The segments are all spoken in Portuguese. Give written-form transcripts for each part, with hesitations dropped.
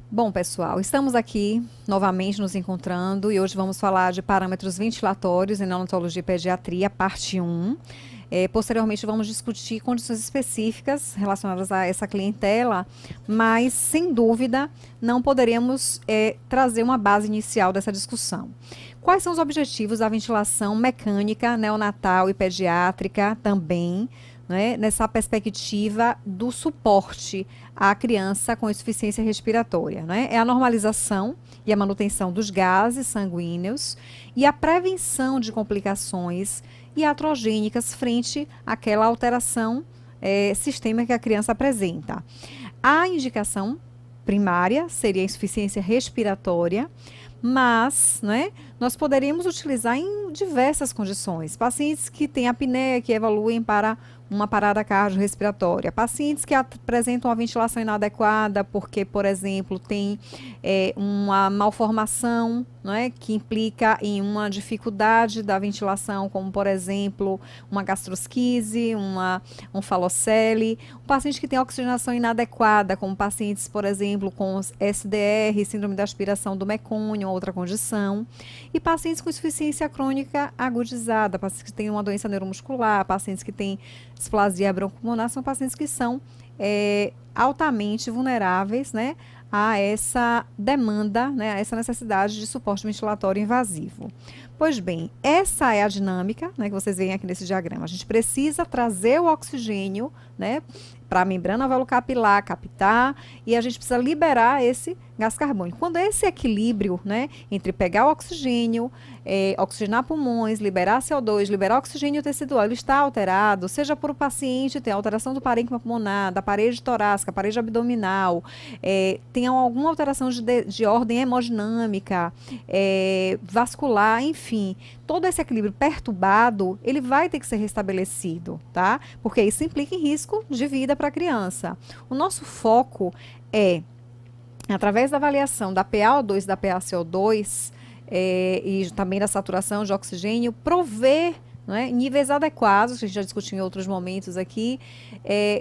Bom, pessoal, estamos aqui novamente nos encontrando e hoje vamos falar de parâmetros ventilatórios em neonatologia e pediatria, parte 1. Posteriormente, vamos discutir condições específicas relacionadas a essa clientela, mas, sem dúvida, não poderíamos trazer uma base inicial dessa discussão. Quais são os objetivos da ventilação mecânica, neonatal e pediátrica também, né, nessa perspectiva do suporte à criança com insuficiência respiratória? Né? É a normalização e a manutenção dos gases sanguíneos e a prevenção de complicações iatrogênicas frente àquela alteração sistêmica que a criança apresenta. A indicação primária seria a insuficiência respiratória, mas, né, nós poderíamos utilizar em diversas condições. Pacientes que têm apneia, que evoluem para uma parada cardiorrespiratória. Pacientes que apresentam uma ventilação inadequada porque, por exemplo, tem uma malformação, né, que implica em uma dificuldade da ventilação, como, por exemplo, uma gastrosquise, um falocele. Um paciente que tem oxigenação inadequada, como pacientes, por exemplo, com SDR, síndrome da aspiração do mecônio, outra condição. E pacientes com insuficiência crônica agudizada, pacientes que têm uma doença neuromuscular, pacientes que têm displasia bronquopulmonar, são pacientes que são altamente vulneráveis, né, a essa demanda, né, a essa necessidade de suporte ventilatório invasivo. Pois bem, essa é a dinâmica, né, que vocês veem aqui nesse diagrama. A gente precisa trazer o oxigênio, né, para a membrana alveolo-capilar captar, e a gente precisa liberar esse gás carbônico. Quando esse equilíbrio, né, entre pegar o oxigênio, oxigenar pulmões, liberar CO2, liberar oxigênio tecidual, ele está alterado, seja por o paciente ter alteração do parênquima pulmonar, da parede torácica, parede abdominal, tem alguma alteração de ordem hemodinâmica, vascular, enfim, todo esse equilíbrio perturbado, ele vai ter que ser restabelecido, tá? Porque isso implica em risco de vida para a criança. O nosso foco é, através da avaliação da PaO2 e da PaCO2, e também da saturação de oxigênio, prover, né, níveis adequados, que a gente já discutiu em outros momentos aqui,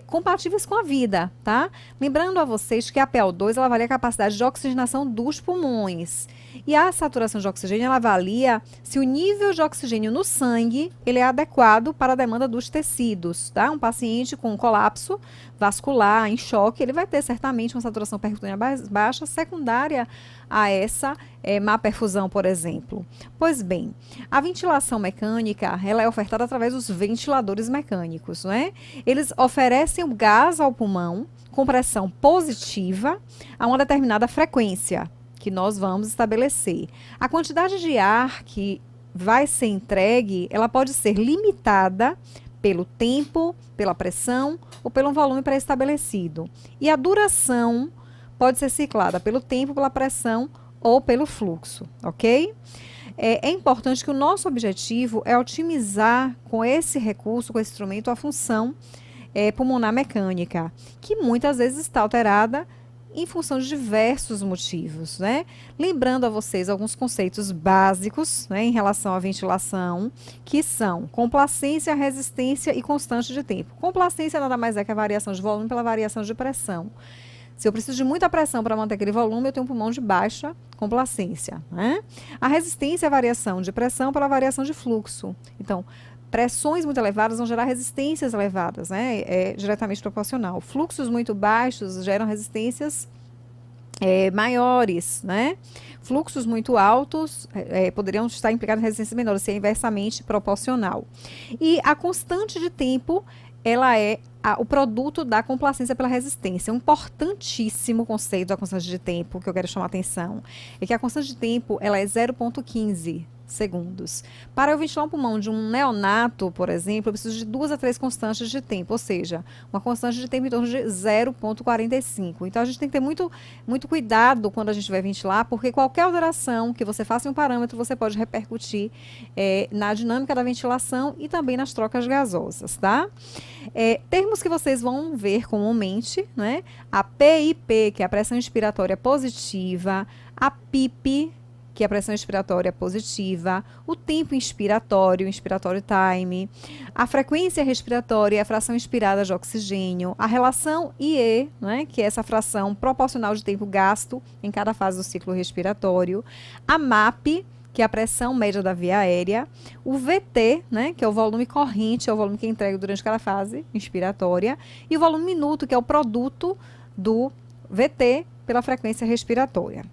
compatíveis com a vida, tá? Lembrando a vocês que a PaO2, ela avalia a capacidade de oxigenação dos pulmões. E a saturação de oxigênio, ela avalia se o nível de oxigênio no sangue, ele é adequado para a demanda dos tecidos, tá? Um paciente com colapso vascular, em choque, ele vai ter certamente uma saturação percutânea baixa, secundária a essa má perfusão, por exemplo. Pois bem, a ventilação mecânica, ela é ofertada através dos ventiladores mecânicos, né? Eles oferecem o gás ao pulmão com pressão positiva a uma determinada frequência que nós vamos estabelecer. A quantidade de ar que vai ser entregue, ela pode ser limitada pelo tempo, pela pressão ou pelo volume pré-estabelecido. E a duração pode ser ciclada pelo tempo, pela pressão ou pelo fluxo, ok? É importante que o nosso objetivo é otimizar com esse recurso, com esse instrumento, a função pulmonar mecânica, que muitas vezes está alterada em função de diversos motivos, né? Lembrando a vocês alguns conceitos básicos, né, em relação à ventilação, que são complacência, resistência e constante de tempo. Complacência nada mais é que a variação de volume pela variação de pressão. Se eu preciso de muita pressão para manter aquele volume, eu tenho um pulmão de baixa complacência, né? A resistência é a variação de pressão pela variação de fluxo. Então, pressões muito elevadas vão gerar resistências elevadas, né? É diretamente proporcional. Fluxos muito baixos geram resistências maiores, né? Fluxos muito altos poderiam estar implicados em resistências menores, se é inversamente proporcional. E a constante de tempo, ela é o produto da complacência pela resistência. Um importantíssimo conceito da constante de tempo que eu quero chamar a atenção é que a constante de tempo, ela é 0,15 segundos. Para eu ventilar um pulmão de um neonato, por exemplo, eu preciso de 2 a 3 constantes de tempo, ou seja, uma constante de tempo em torno de 0,45. Então, a gente tem que ter muito cuidado quando a gente vai ventilar, porque qualquer alteração que você faça em um parâmetro, você pode repercutir na dinâmica da ventilação e também nas trocas gasosas, tá? Termos que vocês vão ver comumente, né? A PIP, que é a pressão inspiratória positiva, a PIP, que é a pressão expiratória positiva, o tempo inspiratório, inspiratório time, a frequência respiratória, a fração inspirada de oxigênio, a relação IE, né, que é essa fração proporcional de tempo gasto em cada fase do ciclo respiratório, a MAP, que é a pressão média da via aérea, o VT, né, que é o volume corrente, é o volume que é entregue durante cada fase inspiratória, e o volume minuto, que é o produto do VT pela frequência respiratória.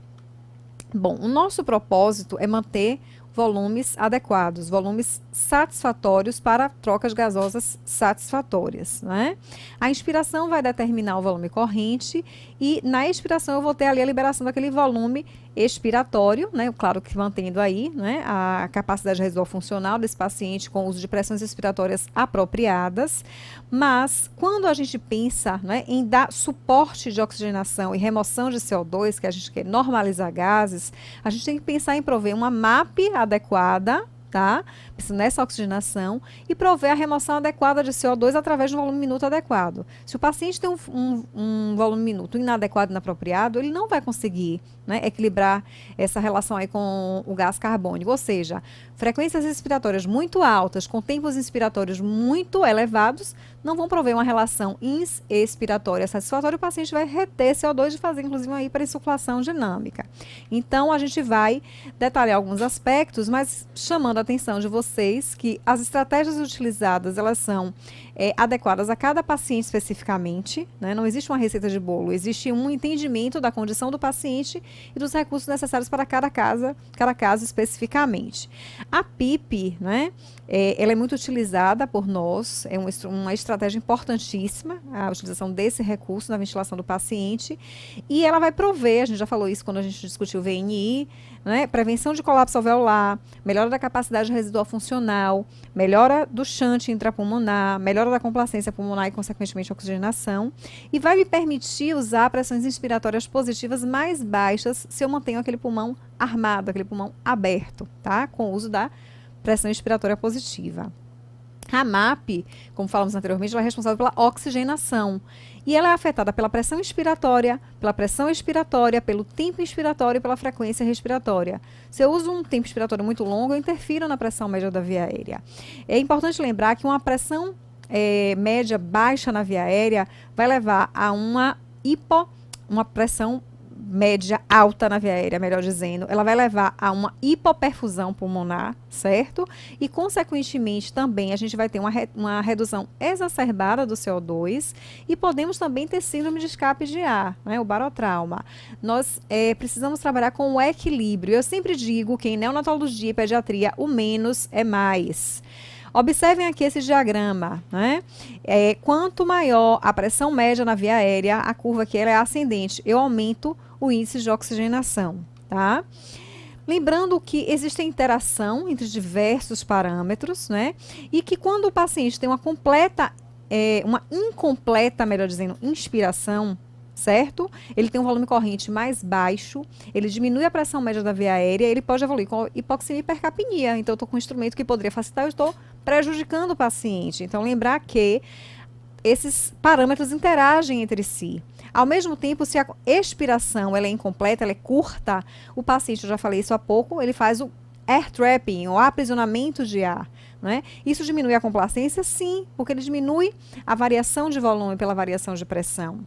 Bom, o nosso propósito é manter volumes adequados, volumes satisfatórios para trocas gasosas satisfatórias, né? A inspiração vai determinar o volume corrente e na expiração eu vou ter ali a liberação daquele volume expiratório, né? Claro que mantendo aí, né, a capacidade residual funcional desse paciente com o uso de pressões expiratórias apropriadas, mas quando a gente pensa, né, em dar suporte de oxigenação e remoção de CO2, que a gente quer normalizar gases, a gente tem que pensar em prover uma MAP adequada, tá? Nessa oxigenação e prover a remoção adequada de CO2 através de um volume minuto adequado. Se o paciente tem um volume minuto inadequado e inapropriado, ele não vai conseguir, né, equilibrar essa relação aí com o gás carbônico, ou seja, frequências respiratórias muito altas com tempos inspiratórios muito elevados não vão prover uma relação expiratória satisfatória, o paciente vai reter CO2 e fazer inclusive uma hipercirculação dinâmica. Então a gente vai detalhar alguns aspectos, mas chamando a atenção de vocês que as estratégias utilizadas, elas são adequadas a cada paciente especificamente, né? Não existe uma receita de bolo, existe um entendimento da condição do paciente e dos recursos necessários para cada caso especificamente. A PIP, né? Ela é muito utilizada por nós, é uma estratégia importantíssima, a utilização desse recurso na ventilação do paciente, e ela vai prover, a gente já falou isso quando a gente discutiu o VNI, né, prevenção de colapso alveolar, melhora da capacidade residual funcional, melhora do shunt intrapulmonar, melhora da complacência pulmonar e, consequentemente, oxigenação, e vai me permitir usar pressões inspiratórias positivas mais baixas se eu mantenho aquele pulmão armado, aquele pulmão aberto, tá? Com o uso da pressão inspiratória positiva. A MAP, como falamos anteriormente, ela é responsável pela oxigenação. E ela é afetada pela pressão inspiratória, pela pressão expiratória, pelo tempo inspiratório e pela frequência respiratória. Se eu uso um tempo expiratório muito longo, eu interfiro na pressão média da via aérea. É importante lembrar que uma pressão média baixa na via aérea vai levar a uma pressão média alta na via aérea, melhor dizendo, ela vai levar a uma hipoperfusão pulmonar, certo? E, consequentemente, também a gente vai ter uma redução exacerbada do CO2 e podemos também ter síndrome de escape de ar, né? O barotrauma. Nós precisamos trabalhar com o equilíbrio. Eu sempre digo que em neonatologia e pediatria, o menos é mais. Observem aqui esse diagrama, né? Quanto maior a pressão média na via aérea, a curva aqui ela é ascendente. Eu aumento o índice de oxigenação, tá? Lembrando que existe interação entre diversos parâmetros, né? E que quando o paciente tem uma incompleta, melhor dizendo, inspiração, certo? Ele tem um volume corrente mais baixo, ele diminui a pressão média da via aérea, ele pode evoluir com hipoxemia e hipercapnia. Então, eu estou com um instrumento que poderia facilitar, eu estou prejudicando o paciente. Então, lembrar que esses parâmetros interagem entre si. Ao mesmo tempo, se a expiração ela é incompleta, ela é curta, o paciente, eu já falei isso há pouco, ele faz o air trapping, o aprisionamento de ar. Né? Isso diminui a complacência? Sim, porque ele diminui a variação de volume pela variação de pressão.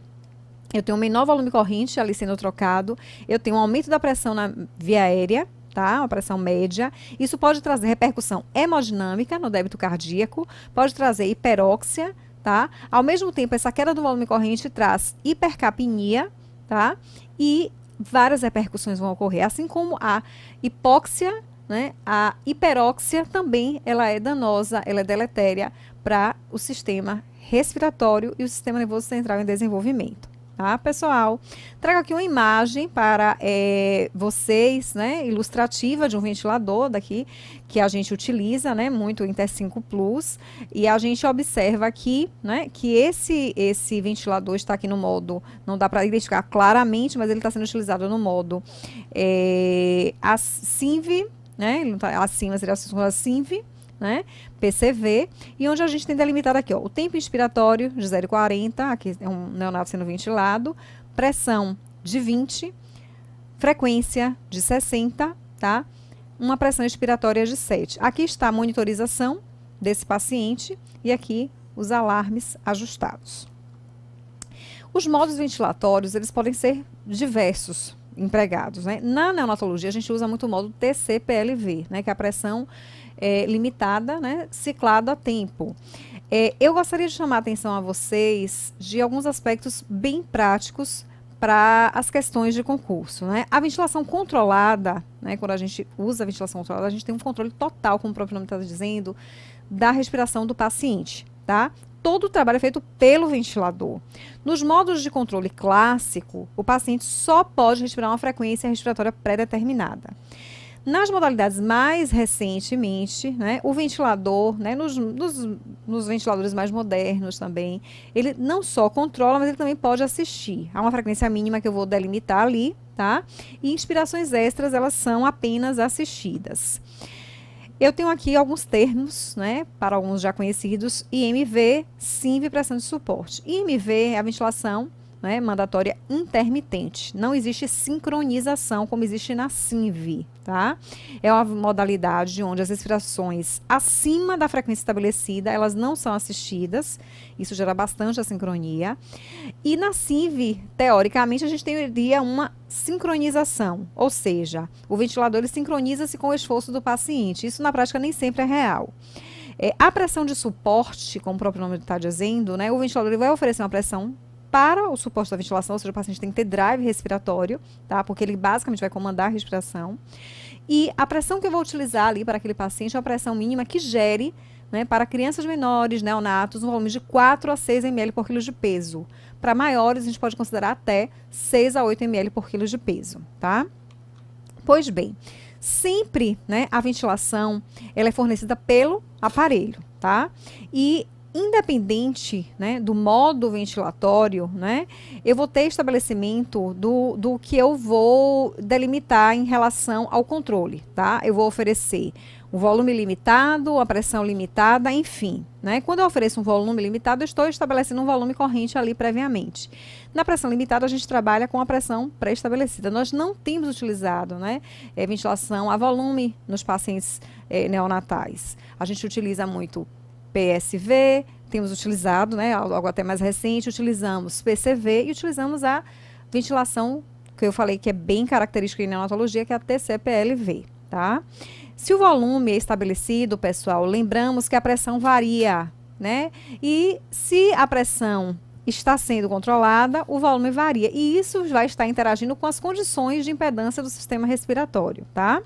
Eu tenho um menor volume corrente ali sendo trocado, eu tenho um aumento da pressão na via aérea, tá? Uma pressão média. Isso pode trazer repercussão hemodinâmica no débito cardíaco, pode trazer hiperóxia, tá? Ao mesmo tempo, essa queda do volume corrente traz hipercapnia, tá? E várias repercussões vão ocorrer, assim como a hipóxia, né? A hiperóxia também, ela é danosa, ela é deletéria para o sistema respiratório e o sistema nervoso central em desenvolvimento. Tá, pessoal? Trago aqui uma imagem para vocês, né, ilustrativa de um ventilador daqui que a gente utiliza, né, muito o Inter 5 Plus, e a gente observa aqui, né, que esse ventilador está aqui no modo, não dá para identificar claramente, mas ele está sendo utilizado no modo a SINV, né, ele não tá acima, seria a SINV, né, PCV, e onde a gente tem delimitado aqui, ó, o tempo inspiratório de 0,40, aqui é um neonato sendo ventilado, pressão de 20, frequência de 60, tá? Uma pressão expiratória de 7. Aqui está a monitorização desse paciente e aqui os alarmes ajustados. Os modos ventilatórios, eles podem ser diversos empregados, né? Na neonatologia, a gente usa muito o modo TCPLV, né? Que é a pressão limitada, né? Ciclada a tempo. Eu gostaria de chamar a atenção a vocês de alguns aspectos bem práticos para as questões de concurso, né? A ventilação controlada, né? Quando a gente usa a ventilação controlada, a gente tem um controle total, como o próprio nome está dizendo, da respiração do paciente, tá? Todo o trabalho é feito pelo ventilador. Nos modos de controle clássico, o paciente só pode respirar uma frequência respiratória pré-determinada. Nas modalidades mais recentemente, né, o ventilador, né, nos ventiladores mais modernos também, ele não só controla, mas ele também pode assistir. Há uma frequência mínima que eu vou delimitar ali, tá? E inspirações extras, elas são apenas assistidas. Eu tenho aqui alguns termos, né, para alguns já conhecidos: IMV, SINV e pressão de suporte. IMV é a ventilação, né, mandatória intermitente. Não existe sincronização como existe na SINV, tá? É uma modalidade onde as respirações acima da frequência estabelecida, elas não são assistidas. Isso gera bastante assincronia. E na SINV, teoricamente, a gente teria uma sincronização, ou seja, o ventilador ele sincroniza-se com o esforço do paciente. Isso na prática nem sempre é real. A pressão de suporte, como o próprio nome está dizendo, né, o ventilador ele vai oferecer uma pressão para o suporte da ventilação, ou seja, o paciente tem que ter drive respiratório, tá? Porque ele basicamente vai comandar a respiração. E a pressão que eu vou utilizar ali para aquele paciente é uma pressão mínima que gere, né, para crianças menores, neonatos, um volume de 4 a 6 ml por quilo de peso. Para maiores, a gente pode considerar até 6 a 8 ml por quilo de peso, tá? Pois bem, sempre, né, a ventilação ela é fornecida pelo aparelho, tá? E independente, né, do modo ventilatório, né, eu vou ter estabelecimento do que eu vou delimitar em relação ao controle, tá? Eu vou oferecer um volume limitado, a pressão limitada, enfim, né? Quando eu ofereço um volume limitado, eu estou estabelecendo um volume corrente ali previamente. Na pressão limitada, a gente trabalha com a pressão pré-estabelecida. Nós não temos utilizado, né, ventilação a volume nos pacientes neonatais. A gente utiliza muito PSV, temos utilizado, né, algo até mais recente, utilizamos PCV e utilizamos a ventilação que eu falei que é bem característica em neonatologia, que é a TCPLV, tá? Se o volume é estabelecido, pessoal, lembramos que a pressão varia, né? E se a pressão está sendo controlada, o volume varia. E isso vai estar interagindo com as condições de impedância do sistema respiratório, tá?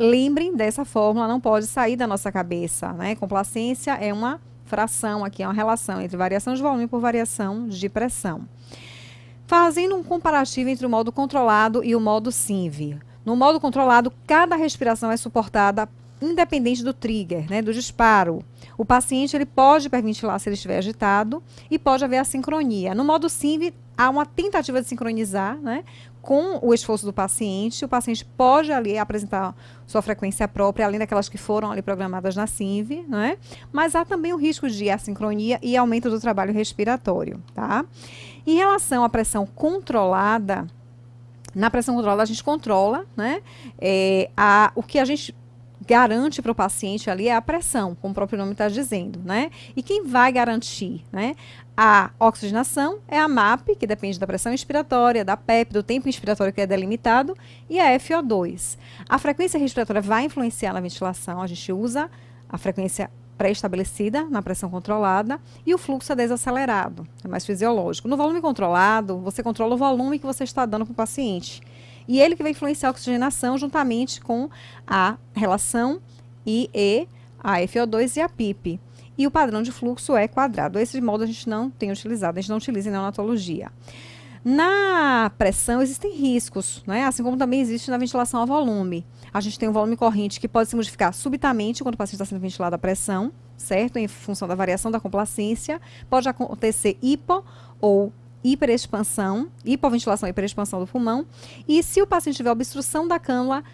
Lembrem dessa fórmula, não pode sair da nossa cabeça, né? Complacência é uma fração aqui, é uma relação entre variação de volume por variação de pressão. Fazendo um comparativo entre o modo controlado e o modo SINV. No modo controlado, cada respiração é suportada independente do trigger, né, do disparo. O paciente ele pode hiperventilar se ele estiver agitado e pode haver a sincronia. No modo SINV, há uma tentativa de sincronizar, né, com o esforço do paciente. O paciente pode ali apresentar sua frequência própria, além daquelas que foram ali programadas na SINV, né? Mas há também o risco de assincronia e aumento do trabalho respiratório, tá? Em relação à pressão controlada, na pressão controlada a gente controla, né, o que a gente garante para o paciente ali é a pressão, como o próprio nome está dizendo, né? E quem vai garantir, né, a oxigenação é a MAP, que depende da pressão inspiratória, da PEP, do tempo inspiratório que é delimitado, e a FO2. A frequência respiratória vai influenciar na ventilação, a gente usa a frequência pré-estabelecida na pressão controlada e o fluxo é desacelerado, é mais fisiológico. No volume controlado, você controla o volume que você está dando para o paciente. E ele que vai influenciar a oxigenação juntamente com a relação IE, a FO2 e a PIP. E o padrão de fluxo é quadrado. Esse modo a gente não tem utilizado, a gente não utiliza em neonatologia. Na pressão existem riscos, né? Assim como também existe na ventilação a volume. A gente tem um volume corrente que pode se modificar subitamente quando o paciente está sendo ventilado a pressão, certo? Em função da variação da complacência. Pode acontecer hipo ou hiperexpansão, hipoventilação e hiperexpansão do pulmão. E se o paciente tiver obstrução da cânula,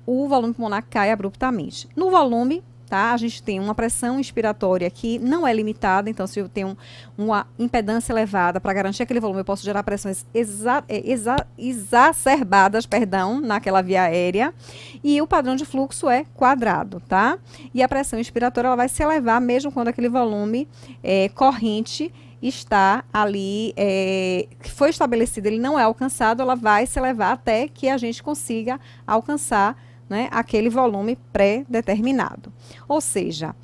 o volume pulmonar cai abruptamente. No volume, tá? A gente tem uma pressão inspiratória que não é limitada, então se eu tenho uma impedância elevada para garantir aquele volume, eu posso gerar pressões exacerbadas, perdão, naquela via aérea, e o padrão de fluxo é quadrado, tá? E a pressão inspiratória ela vai se elevar mesmo quando aquele volume corrente está ali, que foi estabelecido, ele não é alcançado, ela vai se elevar até que a gente consiga alcançar, né, aquele volume pré-determinado. Ou seja,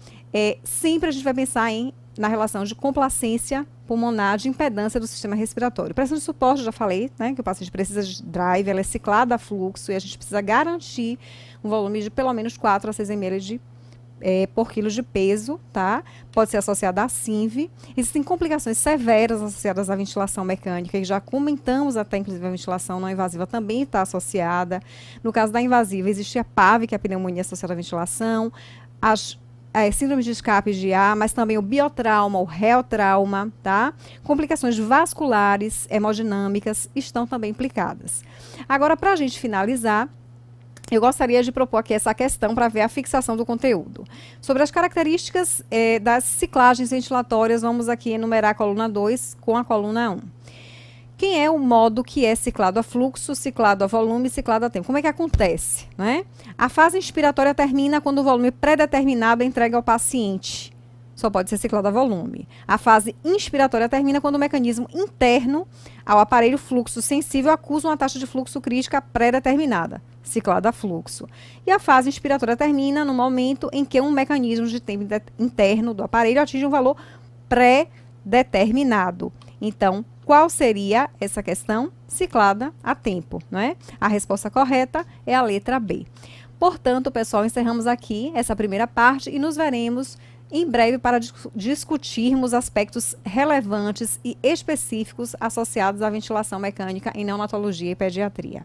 sempre a gente vai pensar na relação de complacência pulmonar, de impedância do sistema respiratório. Pressão de suporte, já falei, né, que o paciente precisa de drive, ela é ciclada a fluxo e a gente precisa garantir um volume de pelo menos 4 a 6 ml por quilo de peso, tá? Pode ser associada à SINV. Existem complicações severas associadas à ventilação mecânica, que já comentamos até, inclusive, a ventilação não invasiva também está associada. No caso da invasiva, existe a PAV, que é a pneumonia associada à ventilação, as síndrome de escape de ar, mas também o biotrauma, o reotrauma, tá? Complicações vasculares, hemodinâmicas estão também implicadas. Agora, para a gente finalizar, eu gostaria de propor aqui essa questão para ver a fixação do conteúdo. Sobre as características das ciclagens ventilatórias, vamos aqui enumerar a coluna 2 com a coluna 1. Quem é o modo que é ciclado a fluxo, ciclado a volume, ciclado a tempo? Como é que acontece, né? A fase inspiratória termina quando o volume pré-determinado é entregue ao paciente. Só pode ser ciclado a volume. A fase inspiratória termina quando o mecanismo interno ao aparelho fluxo sensível acusa uma taxa de fluxo crítica pré-determinada, ciclado a fluxo. E a fase inspiratória termina no momento em que um mecanismo de tempo interno do aparelho atinge um valor pré-determinado. Então, qual seria essa questão? Ciclada a tempo, não é? A resposta correta é a letra B. Portanto, pessoal, encerramos aqui essa primeira parte e nos veremos em breve para discutirmos aspectos relevantes e específicos associados à ventilação mecânica em neonatologia e pediatria.